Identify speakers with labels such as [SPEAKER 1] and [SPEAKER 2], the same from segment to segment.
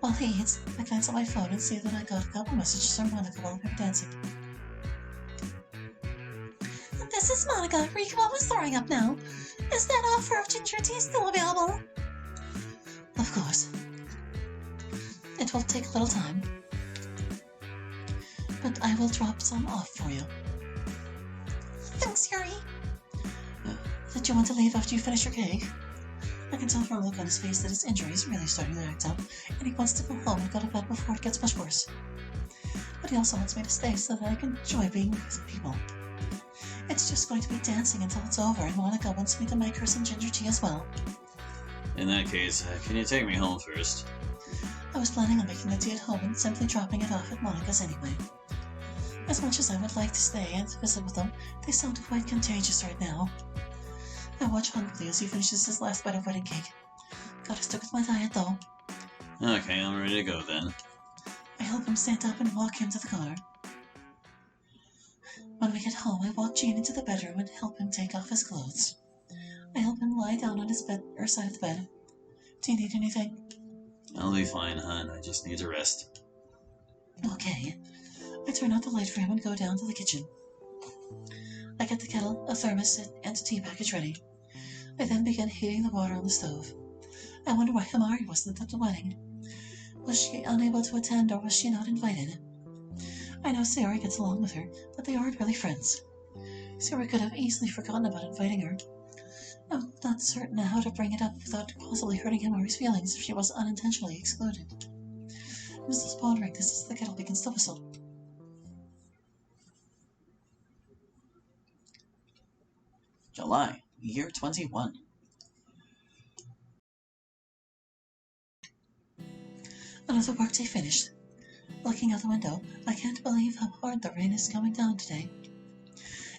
[SPEAKER 1] While he eats, I glance at my phone and see that I got a couple messages from Monica while we were dancing. This is Monica. Rika was throwing up now. Is that offer of ginger tea still available? Of course. It will take a little time, but I will drop some off for you. Thanks, Yuri. Did you want to leave after you finish your cake? I can tell from the look on his face that his injury is really starting to act up, and he wants to go home and go to bed before it gets much worse. But he also wants me to stay so that I can enjoy being with people. It's just going to be dancing until it's over, and Monica wants me to make her some ginger tea as well.
[SPEAKER 2] In that case, can you take me home first?
[SPEAKER 1] I was planning on making the tea at home and simply dropping it off at Monica's anyway. As much as I would like to stay and visit with them, they sound quite contagious right now. I watch hungrily as he finishes his last bite of wedding cake. Gotta stick with my diet though.
[SPEAKER 2] Okay, I'm ready to go then.
[SPEAKER 1] I help him stand up and walk him to the car. When we get home, I walk Jean into the bedroom and help him take off his clothes. I help him lie down on his bed or side of the bed. Do you need anything?
[SPEAKER 2] I'll be fine, hon. I just need to rest.
[SPEAKER 1] Okay. I turn out the light for him and go down to the kitchen. I get the kettle, a thermos, and a tea package ready. I then begin heating the water on the stove. I wonder why Himari wasn't at the wedding. Was she unable to attend, or was she not invited? I know Sayori gets along with her, but they aren't really friends. Sayori could have easily forgotten about inviting her. I'm not certain how to bring it up without possibly hurting Himari's feelings if she was unintentionally excluded. Mrs. Baldrick, this is the kettle begins to whistle.
[SPEAKER 3] July, year 21.
[SPEAKER 1] Another workday finished. Looking out the window, I can't believe how hard the rain is coming down today.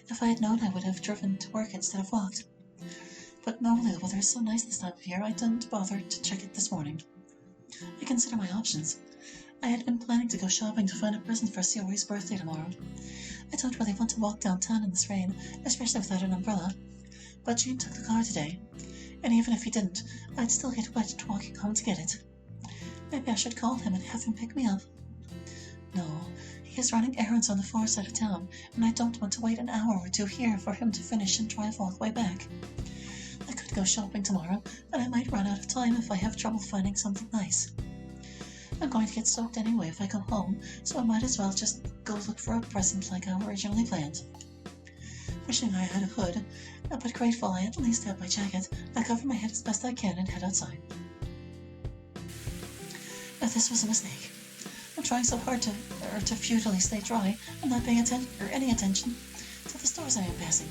[SPEAKER 1] If I had known, I would have driven to work instead of walked. But normally the weather is so nice this time of year, I didn't bother to check it this morning. I consider my options. I had been planning to go shopping to find a present for Sayori's birthday tomorrow. I don't really want to walk downtown in this rain, especially without an umbrella. But Jean took the car today, and even if he didn't, I'd still get wet walking home to get it. Maybe I should call him and have him pick me up. No, he is running errands on the far side of town, and I don't want to wait an hour or two here for him to finish and drive all the way back. I could go shopping tomorrow, but I might run out of time if I have trouble finding something nice. I'm going to get soaked anyway if I go home, so I might as well just go look for a present like I originally planned. Wishing I had a hood, but grateful I at least have my jacket, I cover my head as best I can and head outside. But this was a mistake. I'm trying so hard to futilely stay dry and not paying any attention to the stores I am passing.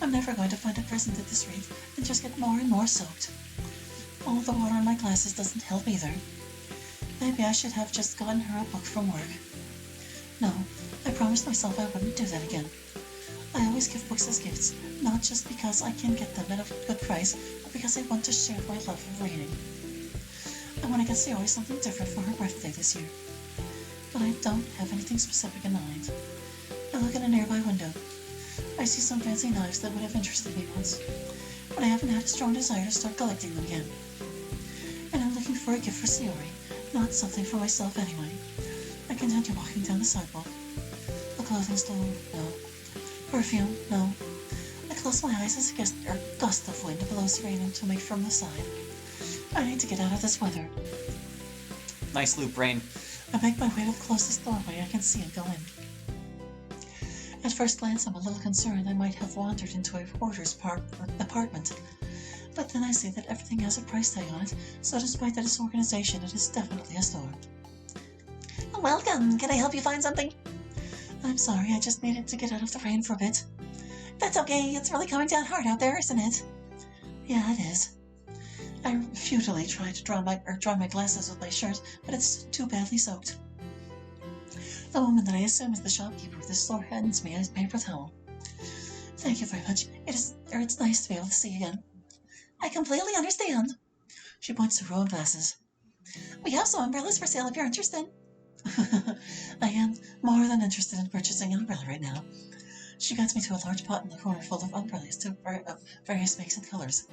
[SPEAKER 1] I'm never going to find a present at this rate and just get more and more soaked. All the water in my glasses doesn't help either. Maybe I should have just gotten her a book from work. No, I promised myself I wouldn't do that again. I always give books as gifts, not just because I can get them at a good price, but because I want to share my love of reading. I want to get Sayori something different for her birthday this year. But I don't have anything specific in mind. I look at a nearby window. I see some fancy knives that would have interested me once, but I haven't had a strong desire to start collecting them again. And I'm looking for a gift for Sayori, not something for myself anyway. I continue walking down the sidewalk. A clothing store? No. Perfume? No. I close my eyes as a gust of wind blows rain into me from the side. I need to get out of this weather.
[SPEAKER 3] Nice loop, Rain.
[SPEAKER 1] I make my way to the closest doorway I can see and go in. At first glance, I'm a little concerned I might have wandered into a hoarder's apartment. But then I see that everything has a price tag on it, so despite the disorganization, it is definitely a store. Welcome! Can I help you find something? I'm sorry, I just needed to get out of the rain for a bit. That's okay, it's really coming down hard out there, isn't it? Yeah, it is. I futilely try to dry my glasses with my shirt, but it's too badly soaked. The woman that I assume is the shopkeeper of this store hands me a paper towel. Thank you very much. It's nice to be able to see again. I completely understand. She points to a row of glasses. We have some umbrellas for sale if you're interested. I am more than interested in purchasing an umbrella right now. She guides me to a large pot in the corner full of umbrellas of various makes and colors.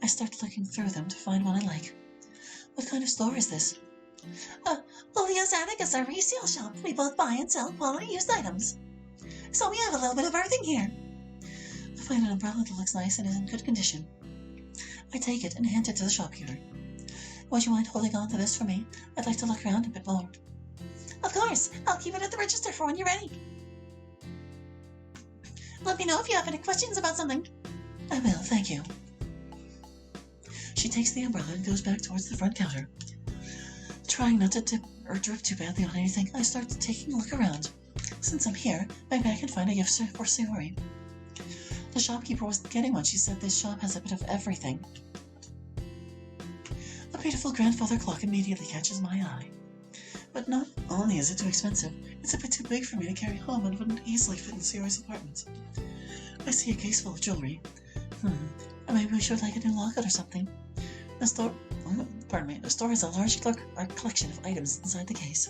[SPEAKER 1] I start looking through them to find one I like. What kind of store is this? Leah's Attic is our resale shop. We both buy and sell quality used items. So we have a little bit of everything here. I find an umbrella that looks nice and is in good condition. I take it and hand it to the shopkeeper. Would you mind holding on to this for me? I'd like to look around a bit more. Of course. I'll keep it at the register for when you're ready. Let me know if you have any questions about something. I will, thank you. She takes the umbrella and goes back towards the front counter. Trying not to dip or drip too badly on anything, I start taking a look around. Since I'm here, maybe I can find a gift for Sayori. The shopkeeper wasn't kidding when she said this shop has a bit of everything. A beautiful grandfather clock immediately catches my eye. But not only is it too expensive, it's a bit too big for me to carry home and wouldn't easily fit in Sayori's apartment. I see a case full of jewelry. Maybe we should like a new locket or something. The store has a large collection of items inside the case.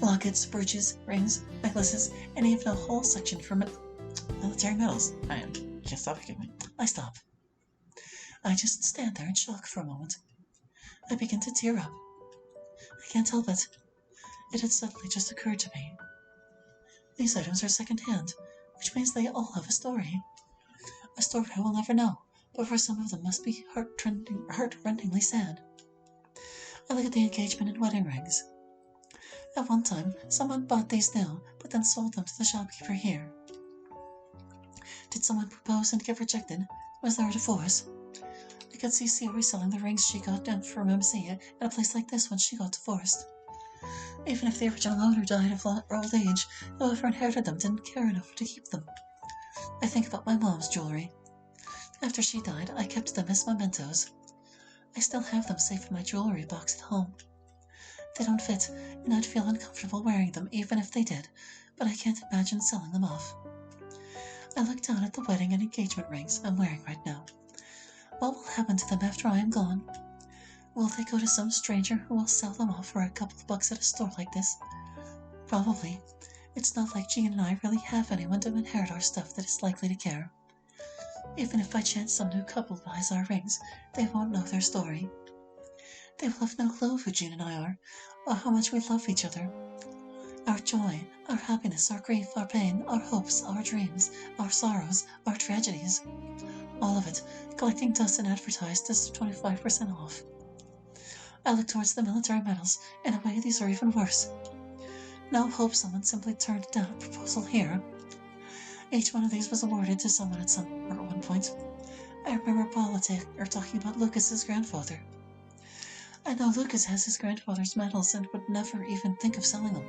[SPEAKER 1] Lockets, brooches, rings, necklaces, and even a whole section for military medals. I stop. I just stand there in shock for a moment. I begin to tear up. I can't help it. It had suddenly just occurred to me. These items are second-hand, which means they all have a story. A story I will never know, but for some of them must be heart-rendingly sad. I look at the engagement and wedding rings. At one time, someone bought these new, but then sold them to the shopkeeper here. Did someone propose and get rejected? Was there a divorce? I could see Sayori selling the rings she got down from MC at a place like this when she got divorced. Even if the original owner died of old age, whoever inherited them didn't care enough to keep them. I think about my mom's jewelry. After she died, I kept them as mementos. I still have them safe in my jewelry box at home. They don't fit, and I'd feel uncomfortable wearing them even if they did, but I can't imagine selling them off. I look down at the wedding and engagement rings I'm wearing right now. What will happen to them after I am gone? Will they go to some stranger who will sell them off for a couple of bucks at a store like this? Probably. It's not like Jean and I really have anyone to inherit our stuff that is likely to care. Even if by chance some new couple buys our rings, they won't know their story. They will have no clue who Jean and I are, or how much we love each other. Our joy, our happiness, our grief, our pain, our hopes, our dreams, our sorrows, our tragedies. All of it, collecting dust and advertised as 25% off. I look towards the military medals. In a way, these are even worse. No hope someone simply turned down a proposal here. Each one of these was awarded to someone at one point. I remember Paula talking about Lucas's grandfather. I know Lucas has his grandfather's medals and would never even think of selling them.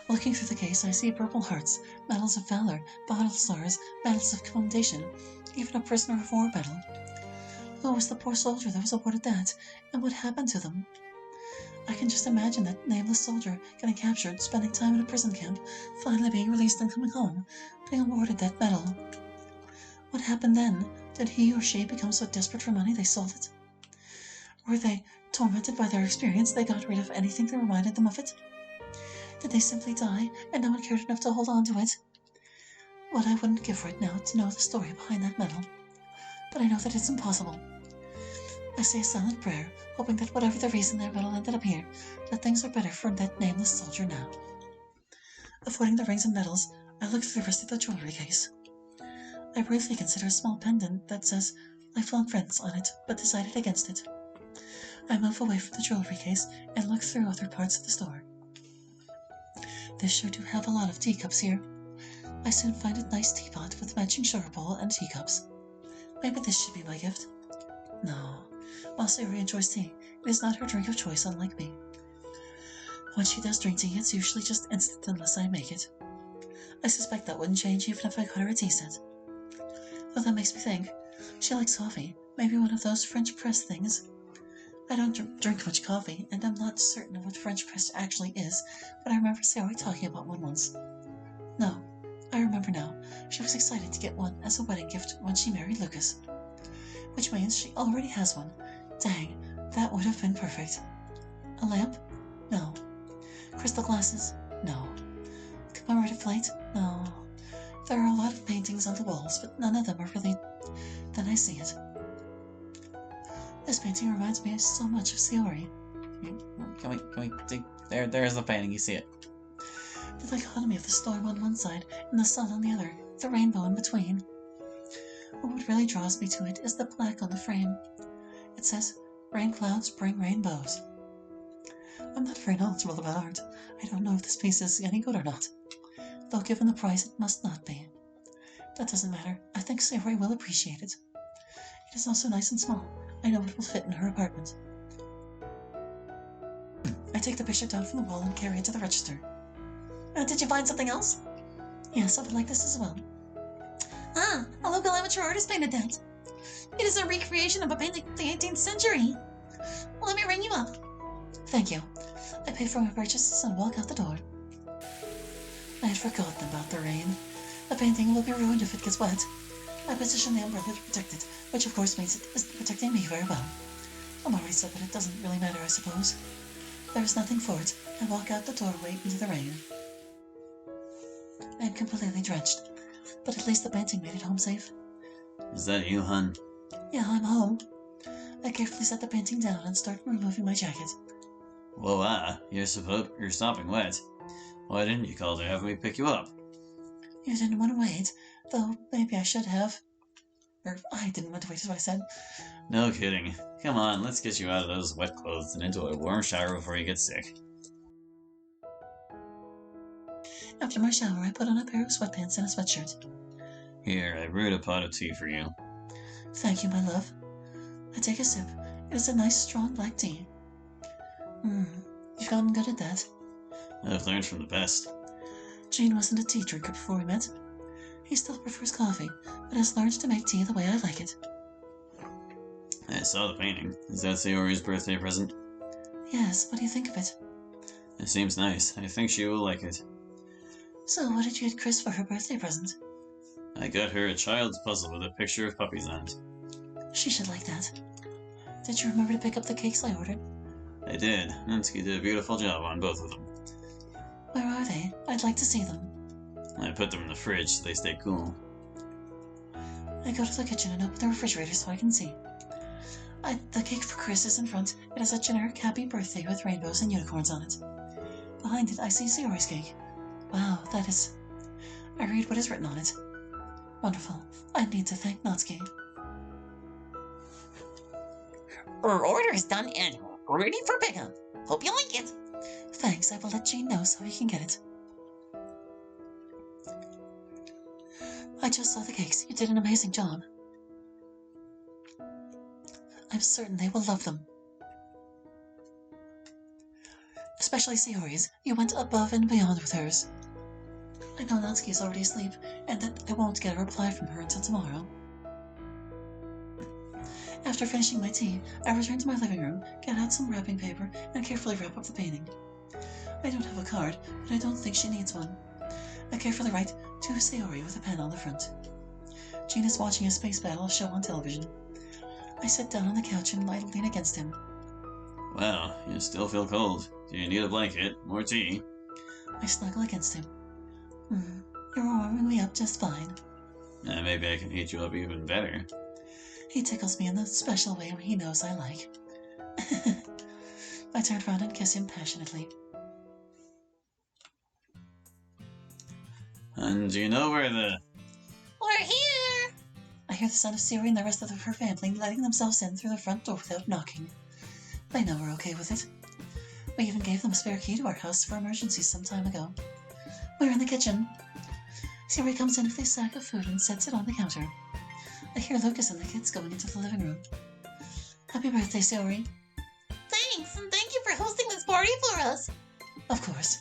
[SPEAKER 1] Looking through the case, I see purple hearts, medals of valor, battle stars, medals of commendation, even a prisoner of war medal. Who was the poor soldier that was awarded that, and what happened to them? I can just imagine that nameless soldier getting captured, spending time in a prison camp, finally being released and coming home, being awarded that medal. What happened then? Did he or she become so desperate for money they sold it? Were they tormented by their experience they got rid of anything that reminded them of it? Did they simply die, and no one cared enough to hold on to it? What I wouldn't give right now to know the story behind that medal. But I know that it's impossible. I say a silent prayer, hoping that whatever the reason their medal ended up here, that things are better for that nameless soldier now. Avoiding the rings and medals, I look through the rest of the jewelry case. I briefly consider a small pendant that says "Lifelong Friends" on it, but decided against it. I move away from the jewelry case and look through other parts of the store. They sure do have a lot of teacups here. I soon find a nice teapot with matching sugar bowl and teacups. Maybe this should be my gift. No. While Sayori enjoys tea, it is not her drink of choice, unlike me. When she does drink tea, it's usually just instant unless I make it. I suspect that wouldn't change even if I got her a tea set. Well, that makes me think. She likes coffee, maybe one of those French press things. I don't drink much coffee, and I'm not certain of what French press actually is, but I remember Sayori talking about one once. No, I remember now. She was excited to get one as a wedding gift when she married Lucas. Which means she already has one. Dang, that would have been perfect. A lamp? No. Crystal glasses? No. Commemorative plate? No. There are a lot of paintings on the walls, but none of them are really... Then I see it. This painting reminds me so much of Sayori.
[SPEAKER 3] Can we dig? There's the painting, you see it.
[SPEAKER 1] The dichotomy of the storm on one side and the sun on the other, the rainbow in between. But what really draws me to it is the plaque on the frame. It says, "Rain clouds bring rainbows." I'm not very knowledgeable about art. I don't know if this piece is any good or not. Though given the price, it must not be. That doesn't matter. I think Sayori will appreciate it. It is also nice and small. I know it will fit in her apartment. I take the picture down from the wall and carry it to the register. Did you find something else? Yes, I would like this as well. Ah, a local amateur artist painted that. It is a recreation of a painting of the 18th century. Let me ring you up. Thank you. I pay for my purchases and walk out the door. I had forgotten about the rain. The painting will be ruined if it gets wet. I position the umbrella to protect it, which of course means it is protecting me very well. I'm already said that it doesn't really matter, I suppose. There is nothing for it. I walk out the doorway into the rain. I am completely drenched, but at least the painting made it home safe.
[SPEAKER 2] Is that you, hun?
[SPEAKER 1] Yeah, I'm home. I carefully set the painting down and start removing my jacket.
[SPEAKER 2] Whoa, you're stopping wet. Why didn't you call to have me pick you up?
[SPEAKER 1] You didn't want to wait, though maybe I should have. Or I didn't want to wait is what I said.
[SPEAKER 2] No kidding. Come on, let's get you out of those wet clothes and into a warm shower before you get sick.
[SPEAKER 1] After my shower, I put on a pair of sweatpants and a sweatshirt.
[SPEAKER 2] Here, I brewed a pot of tea for you.
[SPEAKER 1] Thank you, my love. I take a sip. It is a nice, strong black tea. You've gotten good at that.
[SPEAKER 2] I've learned from the best.
[SPEAKER 1] Gene wasn't a tea drinker before we met. He still prefers coffee, but has learned to make tea the way I like it.
[SPEAKER 2] I saw the painting. Is that Sayori's birthday present?
[SPEAKER 1] Yes, what do you think of it?
[SPEAKER 2] It seems nice. I think she will like it.
[SPEAKER 1] So, what did you get Chris for her birthday present?
[SPEAKER 2] I got her a child's puzzle with a picture of puppies on it.
[SPEAKER 1] She should like that. Did you remember to pick up the cakes I ordered?
[SPEAKER 2] I did. Nensky did a beautiful job on both of them.
[SPEAKER 1] Where are they? I'd like to see them.
[SPEAKER 2] I put them in the fridge so they stay cool.
[SPEAKER 1] I go to the kitchen and open the refrigerator so I can see. The cake for Chris is in front. It has a generic happy birthday with rainbows and unicorns on it. Behind it, I see Sayori's cake. Wow, that is... I read what is written on it. Wonderful. I need to thank Natsuki.
[SPEAKER 4] Her order is done and ready for pickup. Hope you like it.
[SPEAKER 1] Thanks, I will let Gene know so he can get it. I just saw the cakes. You did an amazing job. I'm certain they will love them. Especially Sayori's. You went above and beyond with hers. I know Natsuki is already asleep, and that I won't get a reply from her until tomorrow. After finishing my tea, I return to my living room, get out some wrapping paper, and carefully wrap up the painting. I don't have a card, but I don't think she needs one. I carefully write, "To Sayori" with a pen on the front. Gene is watching a space battle show on television. I sit down on the couch and I lean against him.
[SPEAKER 2] Wow, you still feel cold. Do you need a blanket? More tea?
[SPEAKER 1] I snuggle against him. You're warming me up just fine.
[SPEAKER 2] Maybe I can heat you up even better.
[SPEAKER 1] He tickles me in the special way he knows I like. I turn around and kiss him passionately.
[SPEAKER 2] And do you know where the...
[SPEAKER 4] We're here.
[SPEAKER 1] I hear the sound of Sayori and the rest of her family letting themselves in through the front door without knocking. They know we're okay with it. We even gave them a spare key to our house for emergencies some time ago. We're in the kitchen. Sayori comes in with a sack of food and sets it on the counter. I hear Lucas and the kids going into the living room. Happy birthday, Sayori.
[SPEAKER 4] Thanks, and thank you for hosting this party for us.
[SPEAKER 1] Of course.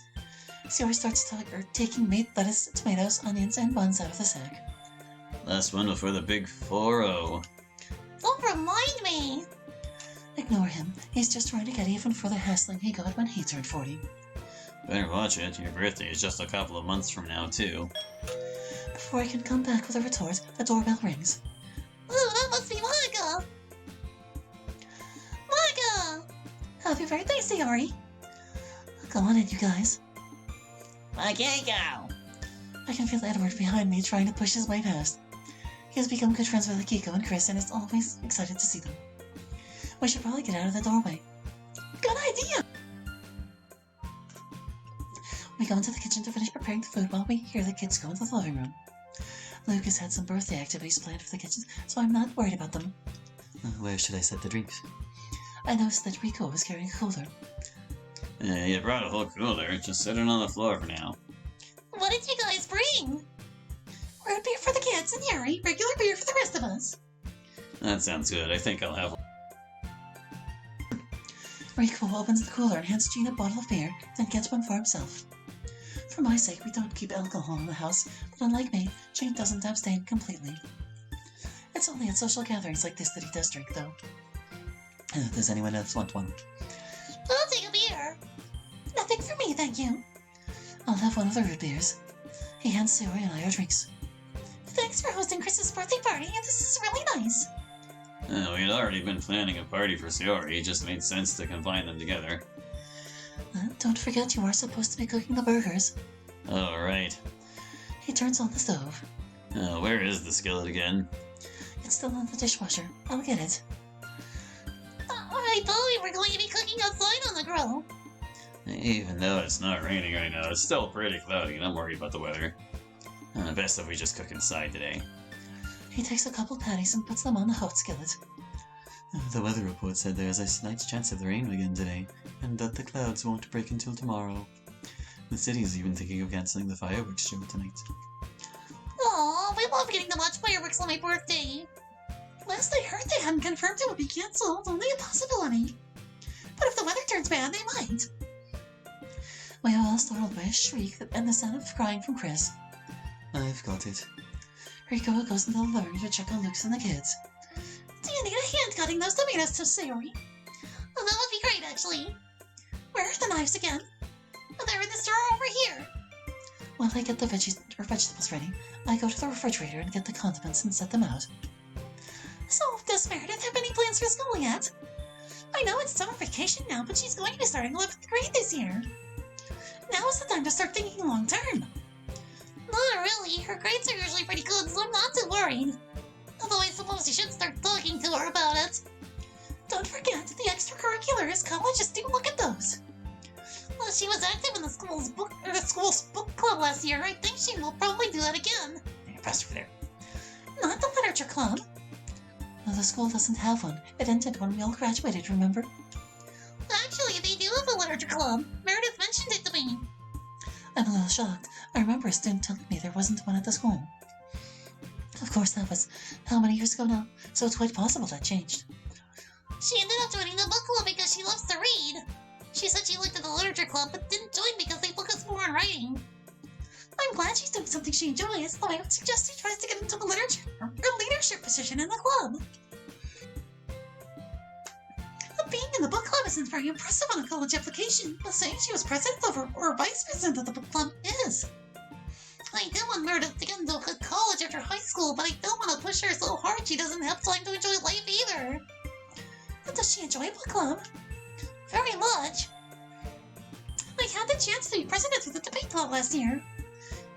[SPEAKER 1] Sayori starts taking meat, lettuce, tomatoes, onions, and buns out of the sack.
[SPEAKER 2] Last one before the big 4-0.
[SPEAKER 4] Don't remind me.
[SPEAKER 1] Ignore him. He's just trying to get even for the hassling he got when he turned 40.
[SPEAKER 2] Better watch it. Your birthday is just a couple of months from now, too.
[SPEAKER 1] Before I can come back with a retort, the doorbell rings.
[SPEAKER 4] Oh, that must be Monica. Monica!
[SPEAKER 1] Happy birthday, Sayori. Go on in, you guys.
[SPEAKER 4] Okay, go.
[SPEAKER 1] I can feel Edward behind me trying to push his way past. He has become good friends with Akiko and Chris and is always excited to see them. We should probably get out of the doorway. Good idea! We go into the kitchen to finish preparing the food while we hear the kids go into the living room. Lucas had some birthday activities planned for the kitchen, so I'm not worried about them.
[SPEAKER 2] Where should I set the drinks?
[SPEAKER 1] I noticed that Rico was carrying a cooler.
[SPEAKER 2] You brought a whole cooler. Just sit it on the floor for now.
[SPEAKER 4] What did you guys bring?
[SPEAKER 1] Root beer for the kids and Yuri, regular beer for the rest of us.
[SPEAKER 2] That sounds good. I think I'll have one.
[SPEAKER 1] Rico opens the cooler and hands Gene a bottle of beer, then gets one for himself. For my sake, we don't keep alcohol in the house, but unlike me, Gene doesn't abstain completely. It's only at social gatherings like this that he does drink, though.
[SPEAKER 3] Does anyone else want one?
[SPEAKER 4] I'll take a beer.
[SPEAKER 1] Nothing for me, thank you. I'll have one of the root beers. He hands Sayori and I our drinks.
[SPEAKER 4] Thanks for hosting Chris's birthday party, and this is really nice.
[SPEAKER 2] We had already been planning a party for Sayori. It just made sense to combine them together.
[SPEAKER 1] Don't forget you are supposed to be cooking the burgers.
[SPEAKER 2] Oh, right.
[SPEAKER 1] He turns on the stove.
[SPEAKER 2] Where is the skillet again?
[SPEAKER 1] It's still in the dishwasher. I'll get it.
[SPEAKER 4] I thought we were going to be cooking outside on the grill.
[SPEAKER 2] Even though it's not raining right now, it's still pretty cloudy and I'm worried about the weather. Best if we just cook inside today.
[SPEAKER 1] He takes a couple patties and puts them on the hot skillet.
[SPEAKER 3] The weather report said there's a slight chance of the rain again today, and that the clouds won't break until tomorrow. The city's even thinking of canceling the fireworks show tonight.
[SPEAKER 4] Aw, we love getting to watch fireworks on my birthday.
[SPEAKER 1] Last I heard, they hadn't confirmed it would be cancelled, only a possibility. But if the weather turns bad, they might. We are all startled by a shriek and the sound of crying from Chris.
[SPEAKER 3] I've got it.
[SPEAKER 1] Rico goes into the living room to check on Luke's and the kids.
[SPEAKER 4] Do you need a hand cutting those tomatoes to Sayori? Oh, that would be great, actually.
[SPEAKER 1] Where are the knives again?
[SPEAKER 4] Oh, they're in this drawer over here.
[SPEAKER 1] While I get the vegetables ready, I go to the refrigerator and get the condiments and set them out.
[SPEAKER 4] So, does Meredith have any plans for school yet? I know it's summer vacation now, but she's going to be starting 11th grade this year.
[SPEAKER 1] Now is the time to start thinking long term.
[SPEAKER 4] Not really. Her grades are usually pretty good, so I'm not too worried. Although I suppose you should start talking to her about it.
[SPEAKER 1] Don't forget, the extracurriculars, colleges do look at those.
[SPEAKER 4] Well, she was active in the school's book club last year. I think she will probably do that again.
[SPEAKER 3] Faster there.
[SPEAKER 1] Not the literature club. No, the school doesn't have one. It ended when we all graduated, remember?
[SPEAKER 4] Actually, they do have a literature club. Meredith mentioned it to me.
[SPEAKER 1] I'm a little shocked. I remember a student telling me there wasn't one at the school. Of course, that was how many years ago now, so it's quite possible that changed.
[SPEAKER 4] She ended up joining the book club because she loves to read. She said she looked at the literature club but didn't join because they focus more on writing.
[SPEAKER 1] I'm glad she's doing something she enjoys, though I would suggest she tries to get into a literature or leadership position in the club. Being in the book club isn't very impressive on a college application, but saying she was president or vice president of the book club is.
[SPEAKER 4] I do want Meredith to get into a good college after high school, but I don't want to push her so hard she doesn't have time to enjoy life either.
[SPEAKER 1] And does she enjoy book club?
[SPEAKER 4] Very much.
[SPEAKER 1] I had the chance to be president of the debate club last year.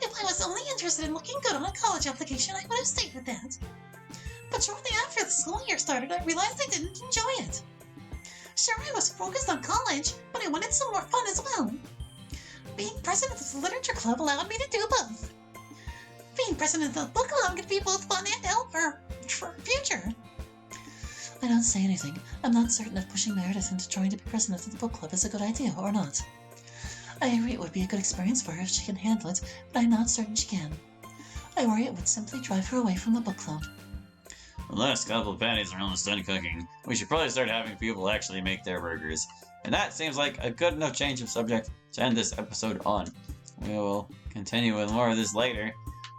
[SPEAKER 1] If I was only interested in looking good on a college application, I would have stayed with that. But shortly after the school year started, I realized I didn't enjoy it. Sure, I was focused on college, but I wanted some more fun as well. Being president of the literature club allowed me to do both. Being president of the book club could be both fun and help for future. I don't say anything. I'm not certain if pushing Meredith into trying to be president of the book club is a good idea or not. I agree it would be a good experience for her if she can handle it, but I'm not certain she can. I worry it would simply drive her away from the book club.
[SPEAKER 2] The last couple of patties are almost done cooking. We should probably start having people actually make their burgers. And that seems like a good enough change of subject to end this episode on. We will continue with more of this later,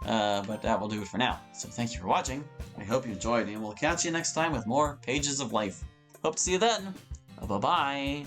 [SPEAKER 2] but that will do it for now. So thank you for watching. I hope you enjoyed, and we'll catch you next time with more Pages of Life. Hope to see you then. Bye-bye.